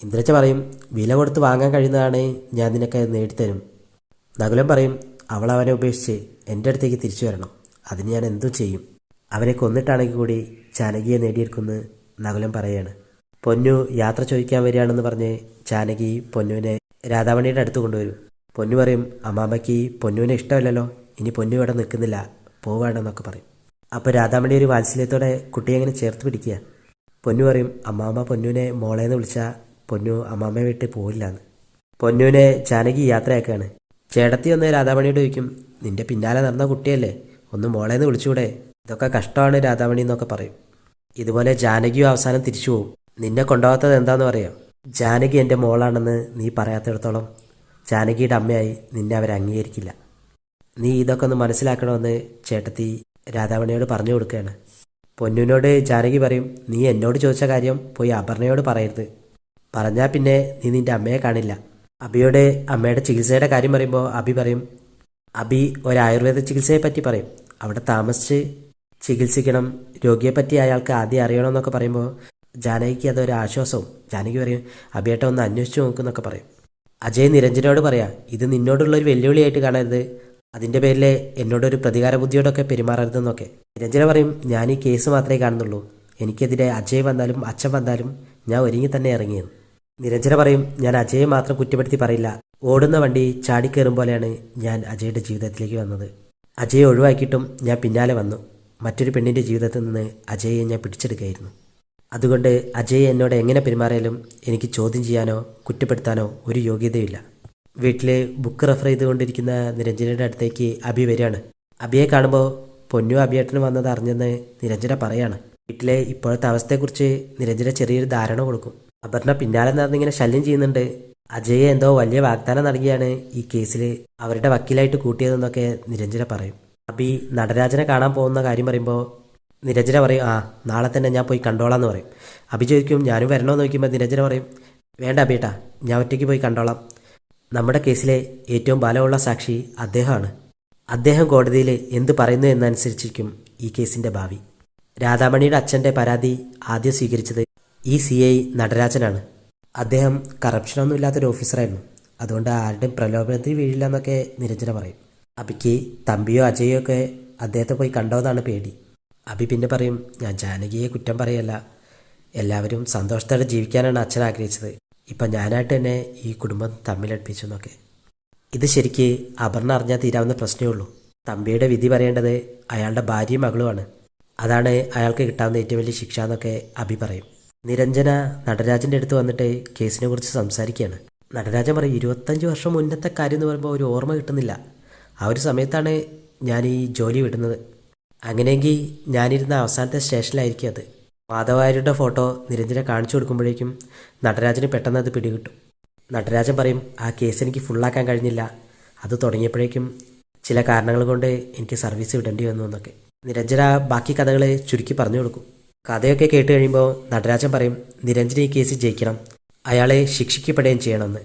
ഇന്ദ്രജ പറയും, വില കൊടുത്ത് വാങ്ങാൻ കഴിയുന്നതാണ് ഞാൻ നിനക്ക് നേടിത്തരും. നകുലൻ പറയും, അവൾ അവനെ ഉപേക്ഷിച്ച് എൻ്റെ അടുത്തേക്ക് തിരിച്ചു വരണം. അതിന് ഞാൻ എന്തും ചെയ്യും. അവനെ കൊന്നിട്ടാണെങ്കിൽ കൂടി ജാനകിയെ നേടിയെടുക്കുമെന്ന് നകുലൻ പറയുകയാണ്. പൊന്നു യാത്ര ചോദിക്കാൻ വരികയാണെന്ന് പറഞ്ഞ് ജാനകി പൊന്നുവിനെ രാധാമണിയുടെ അടുത്ത് കൊണ്ടുവരും. പൊന്നു പറയും, അമ്മാമ്മയ്ക്ക് പൊന്നുവിനെ ഇഷ്ടമല്ലല്ലോ, ഇനി പൊന്നു ഇവിടെ നിൽക്കുന്നില്ല, പോവാണെന്നൊക്കെ പറയും. അപ്പോൾ രാധാമണി ഒരു വാത്സല്യത്തോടെ കുട്ടിയെ അങ്ങനെ ചേർത്ത് പിടിക്കുക. പൊന്നു പറയും, അമ്മാമ്മ പൊന്നുവിനെ മോളേന്ന് വിളിച്ചാൽ പൊന്നു അമ്മാമ്മയെ വിട്ട് പോയില്ല എന്ന്. പൊന്നുവിനെ ജാനകി യാത്രയാക്കുകയാണ്. ചേട്ടത്തി ഒന്ന് രാധാമണിയോട് ചോദിക്കും, നിന്റെ പിന്നാലെ നടന്ന കുട്ടിയല്ലേ, ഒന്ന് മോളേന്ന് വിളിച്ചുകൂടെ, ഇതൊക്കെ കഷ്ടമാണ് രാധാമണി എന്നൊക്കെ പറയും. ഇതുപോലെ ജാനകിയും അവസാനം തിരിച്ചു പോകും. നിന്നെ കൊണ്ടുപോകാത്തത് എന്താണെന്ന് പറയാം, ജാനകി എൻ്റെ മോളാണെന്ന് നീ പറയാത്തിടത്തോളം ജാനകിയുടെ അമ്മയായി നിന്നെ അവർ അംഗീകരിക്കില്ല. നീ ഇതൊക്കെ ഒന്ന് മനസ്സിലാക്കണമെന്ന് ചേട്ടത്തി രാധാമണിയോട് പറഞ്ഞു കൊടുക്കുകയാണ്. പൊന്നുവിനോട് ജാനകി പറയും, നീ എന്നോട് ചോദിച്ച കാര്യം പോയി അപർണയോട് പറയരുത്, പറഞ്ഞാൽ പിന്നെ നീ നിൻ്റെ അമ്മയെ കാണില്ല. അബിയോട് അമ്മയുടെ ചികിത്സയുടെ കാര്യം പറയുമ്പോൾ അബി പറയും, അബി ഒരു ആയുർവേദ ചികിത്സയെ പറ്റി പറയും, അവിടെ താമസിച്ച് ചികിത്സിക്കണം, രോഗിയെപ്പറ്റി അയാൾക്ക് ആദ്യം അറിയണമെന്നൊക്കെ പറയുമ്പോൾ ജാനകിക്ക് അതൊരു ആശ്വാസവും. ജാനകി പറയും, അബിയേട്ട ഒന്ന് അന്വേഷിച്ച് നോക്കുന്നൊക്കെ പറയും. അജയ് നിരഞ്ജനോട് പറയാം, ഇത് നിന്നോടുള്ളൊരു വെല്ലുവിളിയായിട്ട് കാണരുത്, അതിൻ്റെ പേരിൽ എന്നോടൊരു പ്രതികാര ബുദ്ധിയോടൊക്കെ പെരുമാറരുതെന്നൊക്കെ. നിരഞ്ജന പറയും, ഞാൻ ഈ കേസ് മാത്രമേ കാണുന്നുള്ളൂ, എനിക്കെതിരെ അജയ് വന്നാലും അച്ഛൻ വന്നാലും ഞാൻ ഒരുങ്ങി തന്നെ ഇറങ്ങിയെന്ന്. നിരഞ്ജന പറയും, ഞാൻ അജയെ മാത്രം കുറ്റപ്പെടുത്തി പറയില്ല, ഓടുന്ന വണ്ടി ചാടിക്കയറും പോലെയാണ് ഞാൻ അജയുടെ ജീവിതത്തിലേക്ക് വന്നത്. അജയെ ഒഴിവാക്കിയിട്ടും ഞാൻ പിന്നാലെ വന്നു. മറ്റൊരു പെണ്ണിൻ്റെ ജീവിതത്തിൽ നിന്ന് അജയെ ഞാൻ പിടിച്ചെടുക്കുകയായിരുന്നു. അതുകൊണ്ട് അജയ് എന്നോട് എങ്ങനെ പെരുമാറിയാലും എനിക്ക് ചോദ്യം ചെയ്യാനോ കുറ്റപ്പെടുത്താനോ ഒരു യോഗ്യതയില്ല. വീട്ടിൽ ബുക്ക് റെഫർ ചെയ്തുകൊണ്ടിരിക്കുന്ന നിരഞ്ജനയുടെ അടുത്തേക്ക് അബി വരികയാണ്. അബിയെ കാണുമ്പോൾ പൊന്നു അബിയേട്ടന് വന്നത് അറിഞ്ഞെന്ന് നിരഞ്ജന പറയാണ്. വീട്ടിലെ ഇപ്പോഴത്തെ അവസ്ഥയെക്കുറിച്ച് നിരഞ്ജന ചെറിയൊരു ധാരണ കൊടുക്കും. അപർണ പിന്നാലെ നടന്നിങ്ങനെ ശല്യം ചെയ്യുന്നുണ്ട്, അജയെ എന്തോ വലിയ വാഗ്ദാനം നൽകിയാണ് ഈ കേസിൽ അവരുടെ വക്കീലായിട്ട് കൂട്ടിയതെന്നൊക്കെ നിരഞ്ജന പറയും. അബി നടരാജനെ കാണാൻ പോകുന്ന കാര്യം പറയുമ്പോൾ നിരഞ്ജന പറയും, ആ നാളെ തന്നെ ഞാൻ പോയി കണ്ടോളാം എന്ന് പറയും. അബി ചോദിക്കും, ഞാനും വരണമെന്ന് ചോദിക്കുമ്പോൾ നിരഞ്ജന പറയും, വേണ്ട അബിയേട്ടാ, ഞാൻ ഒറ്റയ്ക്ക് പോയി കണ്ടോളാം. നമ്മുടെ കേസിലെ ഏറ്റവും ബലമുള്ള സാക്ഷി അദ്ദേഹമാണ്. അദ്ദേഹം കോടതിയിൽ എന്ത് പറയുന്നു എന്നനുസരിച്ചിരിക്കും ഈ കേസിൻ്റെ ഭാവി. രാധാമണിയുടെ അച്ഛൻ്റെ പരാതി ആദ്യം സ്വീകരിച്ചത് ഈ CI നടരാജനാണ്. അദ്ദേഹം കറപ്ഷനൊന്നും ഇല്ലാത്തൊരു ഓഫീസറായിരുന്നു, അതുകൊണ്ട് ആരുടെയും പ്രലോഭനത്തിൽ വീഴില്ല എന്നൊക്കെ നിരഞ്ജന പറയും. അബിക്ക് തമ്പിയോ അജയോ ഒക്കെ അദ്ദേഹത്തെ പോയി കണ്ടോന്നാണ് പേടി. അബി പിന്നെ പറയും, ഞാൻ ജാനകിയെ കുറ്റം പറയല്ല, എല്ലാവരും സന്തോഷത്തോടെ ജീവിക്കാനാണ് അച്ഛൻ ആഗ്രഹിച്ചത്, ഇപ്പം ഞാനായിട്ട് തന്നെ ഈ കുടുംബം തമ്മിലടുപ്പിച്ചു എന്നൊക്കെ. ഇത് ശരിക്ക് അപർണ അറിഞ്ഞാൽ തീരാവുന്ന പ്രശ്നമേ ഉള്ളൂ. തമ്പിയുടെ വിധി പറയേണ്ടത് അയാളുടെ ഭാര്യയും മകളുമാണ്, അതാണ് അയാൾക്ക് കിട്ടാവുന്ന ഏറ്റവും വലിയ ശിക്ഷ എന്നൊക്കെ അബി പറയും. നിരഞ്ജന നടരാജൻ്റെ അടുത്ത് വന്നിട്ട് കേസിനെ കുറിച്ച് സംസാരിക്കുകയാണ്. നടരാജൻ പറയും, 25 വർഷം മുന്നത്തെ കാര്യം എന്ന് പറയുമ്പോൾ ഒരു ഓർമ്മ കിട്ടുന്നില്ല, ആ ഒരു സമയത്താണ് ഞാൻ ഈ ജോലി വിടുന്നത്. അങ്ങനെയെങ്കിൽ ഞാനിരുന്ന അവസാനത്തെ സ്റ്റേഷനിലായിരിക്കും അത്. മാധവായരുടെ ഫോട്ടോ നിരഞ്ജന കാണിച്ചു കൊടുക്കുമ്പോഴേക്കും നടരാജന് പെട്ടെന്ന് അത് പിടികിട്ടും. നടരാജൻ പറയും, ആ കേസ് എനിക്ക് ഫുള്ളാക്കാൻ കഴിഞ്ഞില്ല, അത് തുടങ്ങിയപ്പോഴേക്കും ചില കാരണങ്ങൾ കൊണ്ട് എനിക്ക് സർവീസ് വിടേണ്ടി വന്നു എന്നൊക്കെ. നിരഞ്ജന ബാക്കി കഥകൾ ചുരുക്കി പറഞ്ഞു കൊടുക്കും. കഥയൊക്കെ കേട്ട് കഴിയുമ്പോൾ നടരാജൻ പറയും, നിരഞ്ജന ഈ കേസിൽ ജയിക്കണം, അയാളെ ശിക്ഷിക്കപ്പെടുകയും ചെയ്യണമെന്ന്.